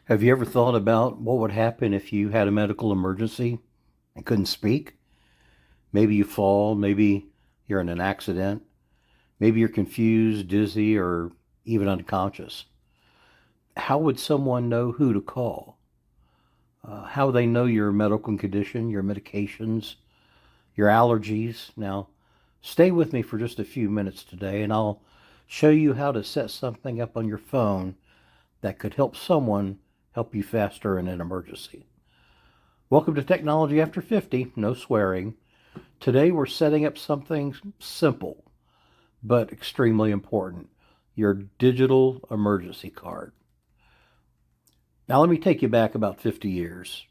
Have you ever thought about what would happen if you had a medical emergency and couldn't speak? Maybe you fall, maybe you're in an accident, maybe you're confused, dizzy, or even unconscious. How would someone know who to call? How would they know your medical condition, your medications, your allergies? Now, stay with me for just a few minutes today, and I'll show you how to set something up on your phone that could help someone help you faster in an emergency. Welcome to Technology After 50, no swearing. Today we're setting up something simple but extremely important, your digital emergency card. Now let me take you back about 50 years.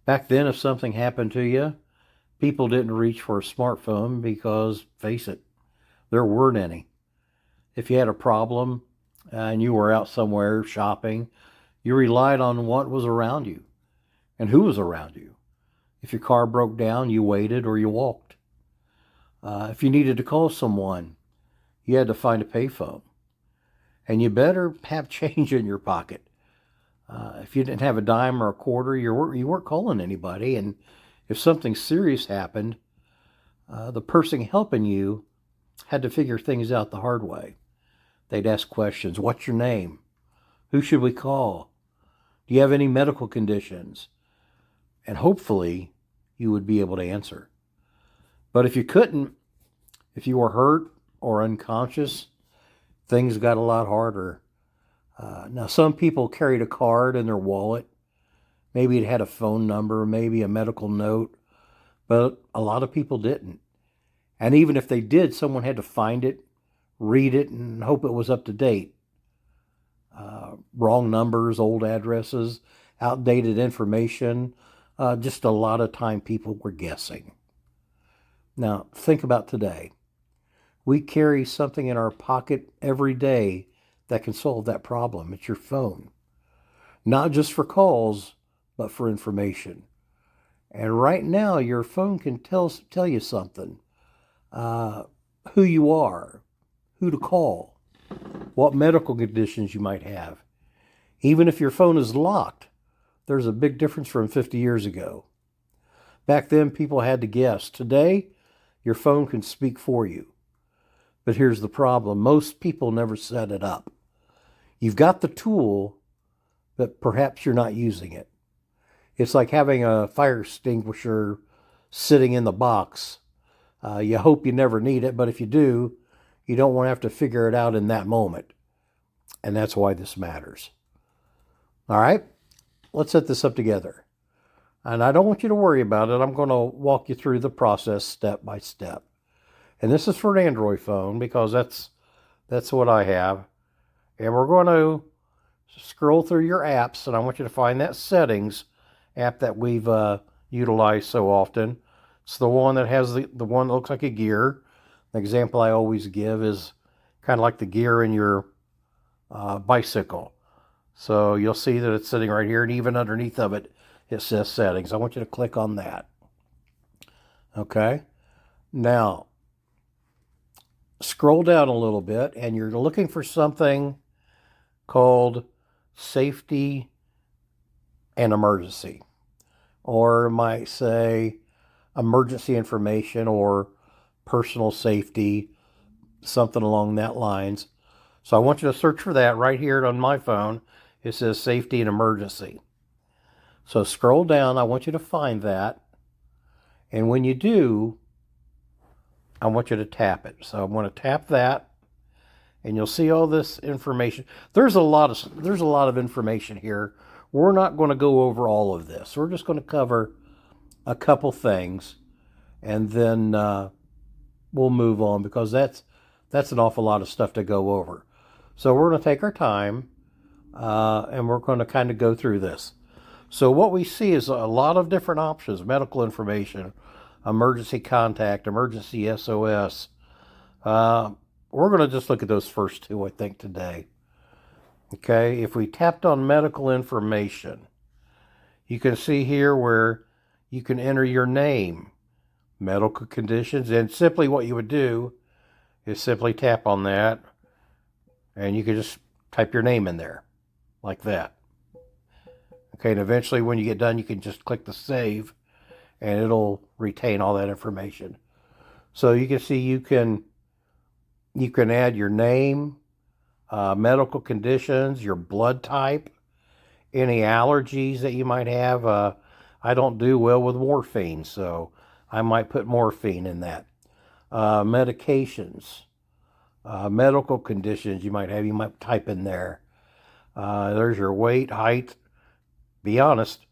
Back then, if something happened to you, people didn't reach for a smartphone because, face it, there weren't any. If you had a problem and you were out somewhere shopping, you relied on what was around you and who was around you. If your car broke down, you waited or you walked. If you needed to call someone, you had to find a payphone. And you better have change in your pocket. If you didn't have a dime or a quarter, you weren't calling anybody. And if something serious happened, the person helping you had to figure things out the hard way. They'd ask questions. What's your name? Who should we call? Do you have any medical conditions? And hopefully you would be able to answer. But if you couldn't, if you were hurt or unconscious, things got a lot harder. Now, some people carried a card in their wallet. Maybe it had a phone number, maybe a medical note, but a lot of people didn't. And even if they did, someone had to find it, read it, and hope it was up to date. Wrong numbers, old addresses, outdated information. Just a lot of time people were guessing. Now, think about today. We carry something in our pocket every day that can solve that problem. It's your phone. Not just for calls, but for information. And right now, your phone can tell you something. Who you are, who to call, what medical conditions you might have. Even if your phone is locked, there's a big difference from 50 years ago. Back then, people had to guess. Today, your phone can speak for you. But here's the problem. Most people never set it up. You've got the tool, but perhaps you're not using it. It's like having a fire extinguisher sitting in the box. You hope you never need it, but if you do, you don't want to have to figure it out in that moment. And that's why this matters. All right, let's set this up together. And I don't want you to worry about it. I'm going to walk you through the process step by step. And this is for an Android phone because that's what I have. And we're going to scroll through your apps, and I want you to find that settings app that we've utilized so often. It's the one that has the one that looks like a gear. The example I always give is kind of like the gear in your bicycle. So you'll see that it's sitting right here, and even underneath of it, it says settings. I want you to click on that. Okay. Now, scroll down a little bit, and you're looking for something called safety and emergency. Or might say emergency information or personal safety, something along that lines. So I want you to search for that right here on my phone. It says safety and emergency. So scroll down. I want you to find that. And when you do, I want you to tap it. So I'm going to tap that, and you'll see all this information. There's a lot of information here. We're not going to go over all of this. We're just going to cover a couple things, and then we'll move on because that's an awful lot of stuff to go over. So we're going to take our time, and we're going to kind of go through this. So what we see is a lot of different options: medical information, emergency contact, emergency SOS. We're going to just look at those first two, I think, today. Okay, if we tapped on medical information, you can see here where you can enter your name, medical conditions, and simply what you would do is simply tap on that, and you can just type your name in there, like that. Okay, and eventually when you get done, you can just click the save and it'll retain all that information. So you can see you can add your name, medical conditions, your blood type, any allergies that you might have. I don't do well with morphine, so I might put morphine in that. Medications, medical conditions you might have, you might type in there. There's your weight, height, be honest,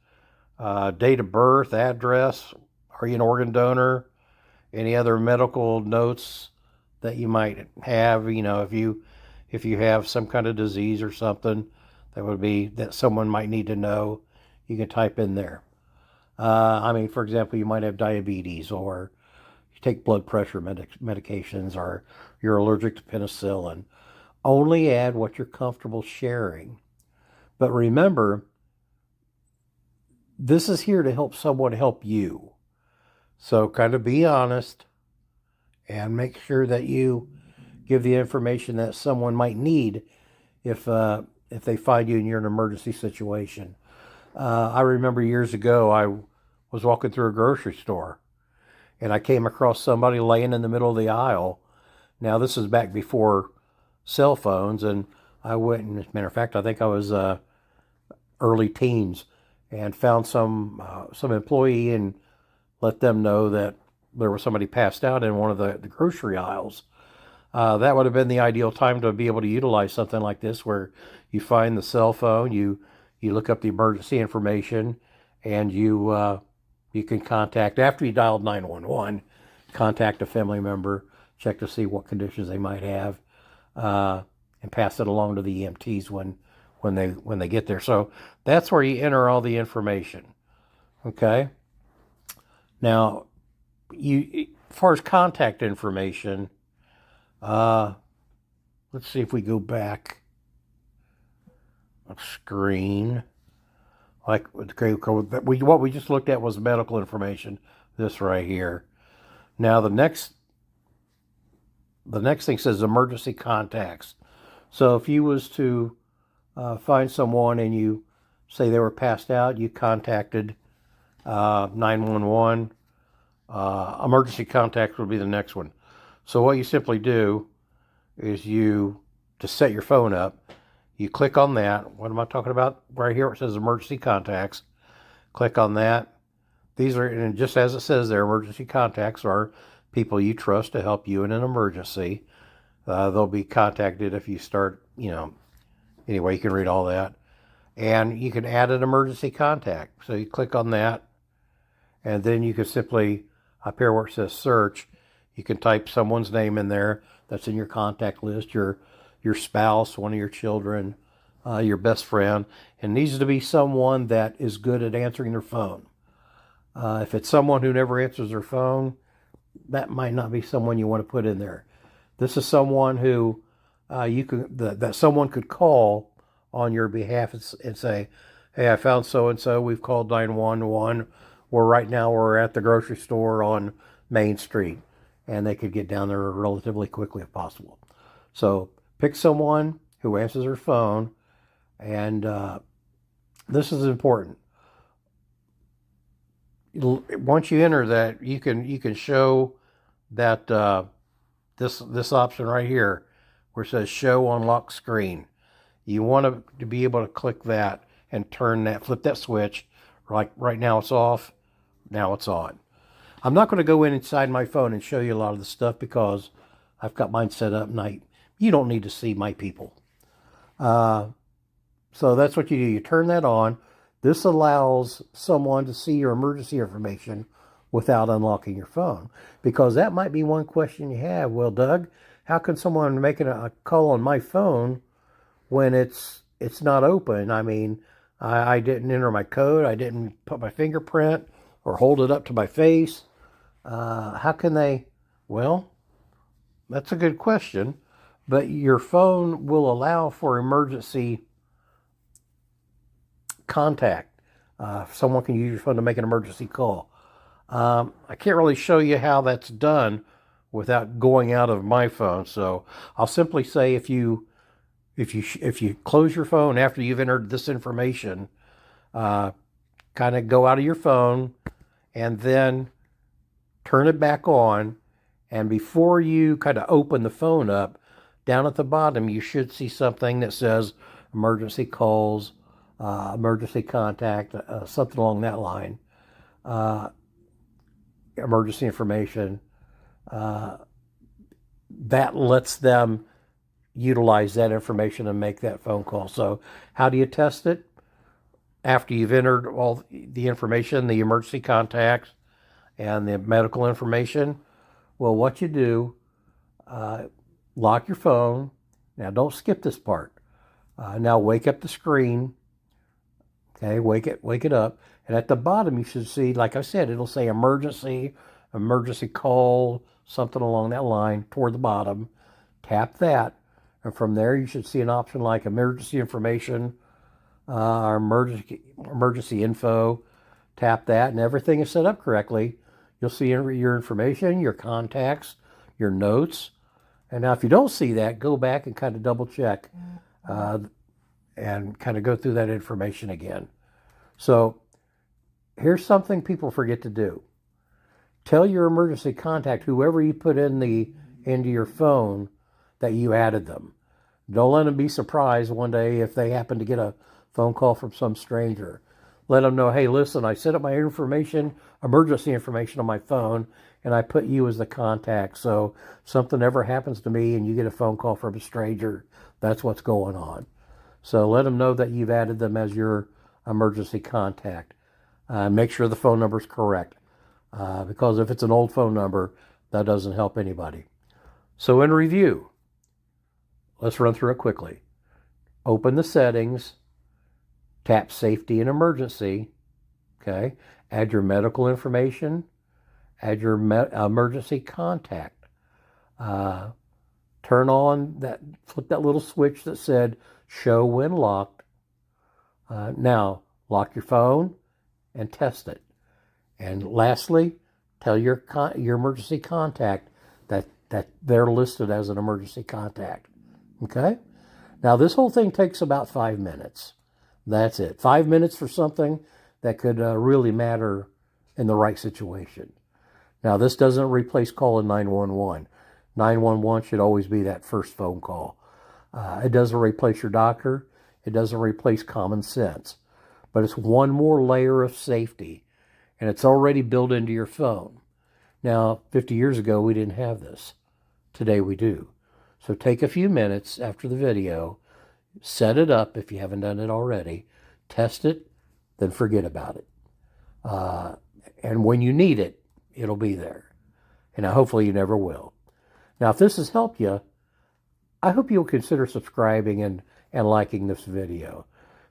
date of birth, address, are you an organ donor, any other medical notes that you might have, if you have some kind of disease or something that someone might need to know, you can type in there. For example, you might have diabetes, or you take blood pressure medications, or you're allergic to penicillin. Only add what you're comfortable sharing. But remember, this is here to help someone help you. So kind of be honest and make sure that you give the information that someone might need if they find you and you're in an emergency situation. I remember years ago, I was walking through a grocery store and I came across somebody laying in the middle of the aisle. Now, this is back before cell phones, and I went, and as a matter of fact, I think I was early teens, and found some employee and let them know that there was somebody passed out in one of the grocery aisles. That would have been the ideal time to be able to utilize something like this, where you find the cell phone, you look up the emergency information, and you can contact, after you dialed 911, contact a family member, check to see what conditions they might have, and pass it along to the EMTs when they get there. So that's where you enter all the information. Okay. Now, as far as contact information, let's see if we go back a screen. What we just looked at was medical information. This right here. Now the next thing says emergency contacts. So if you was to find someone and you say they were passed out, you contacted 911. Emergency contacts would be the next one. So what you simply do is to set your phone up, you click on that. What am I talking about? Right here it says emergency contacts. Click on that. These are, and just as it says there, emergency contacts are people you trust to help you in an emergency. They'll be contacted if you start, anyway, you can read all that. And you can add an emergency contact. So you click on that, and then you can simply, up here where it says search, you can type someone's name in there that's in your contact list, your spouse, one of your children, your best friend. It needs to be someone that is good at answering their phone. If it's someone who never answers their phone, that might not be someone you want to put in there. This is someone who that someone could call on your behalf and say, "Hey, I found so and so. We've called 911. Right now we're at the grocery store on Main Street," and they could get down there relatively quickly if possible. So pick someone who answers their phone, and this is important. Once you enter that, you can show that this option right here, where it says show on lock screen. You want to be able to click that and flip that switch. Like right now it's off, now it's on. I'm not going to go inside my phone and show you a lot of the stuff because I've got mine set up, and you don't need to see my people. So that's what you do. You turn that on. This allows someone to see your emergency information without unlocking your phone, because that might be one question you have. Well, Doug, how can someone make a call on my phone when it's not open? I didn't enter my code. I didn't put my fingerprint or hold it up to my face. How can they? Well, that's a good question. But your phone will allow for emergency contact. Someone can use your phone to make an emergency call. I can't really show you how that's done without going out of my phone. So I'll simply say if you close your phone after you've entered this information, Kind of go out of your phone and then turn it back on. And before you kind of open the phone up, down at the bottom, you should see something that says emergency calls, emergency contact, something along that line, emergency information. That lets them utilize that information and make that phone call. So how do you test it? After you've entered all the information, the emergency contacts and the medical information, well, what you do, lock your phone. Now, don't skip this part. Now, wake up the screen. Okay, wake it up. And at the bottom, you should see, like I said, it'll say emergency call, something along that line toward the bottom. Tap that. And from there, you should see an option like emergency information, or emergency info. Tap that, and everything is set up correctly. You'll see your information, your contacts, your notes. And now if you don't see that, go back and kind of double check and kind of go through that information again. So here's something people forget to do. Tell your emergency contact, whoever you put into your phone, that you added them. Don't let them be surprised one day if they happen to get a phone call from some stranger. Let them know, hey, listen, I set up my emergency information on my phone, and I put you as the contact. So something ever happens to me and you get a phone call from a stranger, that's what's going on. So let them know that you've added them as your emergency contact. Make sure the phone number is correct, because if it's an old phone number, that doesn't help anybody. So in review, let's run through it quickly. Open the settings, tap safety and emergency, okay? Add your medical information, add your emergency contact. Turn on flip that little switch that said show when locked. Now, lock your phone and test it. And lastly, tell your emergency contact that they're listed as an emergency contact, okay? Now, this whole thing takes about 5 minutes. That's it. 5 minutes for something that could really matter in the right situation. Now, this doesn't replace calling 911. 911 should always be that first phone call. It doesn't replace your doctor. It doesn't replace common sense. But it's one more layer of safety, and it's already built into your phone. Now, 50 years ago, we didn't have this. Today, we do. So take a few minutes after the video, set it up if you haven't done it already, test it, then forget about it. And when you need it, it'll be there. And hopefully you never will. Now, if this has helped you, I hope you'll consider subscribing and liking this video.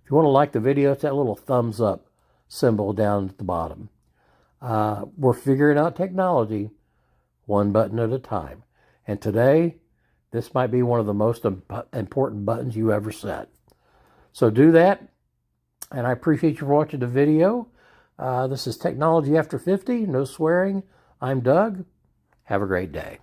If you want to like the video, it's that little thumbs up symbol down at the bottom. We're figuring out technology one button at a time. And today, this might be one of the most important buttons you ever set. So do that, and I appreciate you for watching the video. This is Technology After 50, no swearing. I'm Doug. Have a great day.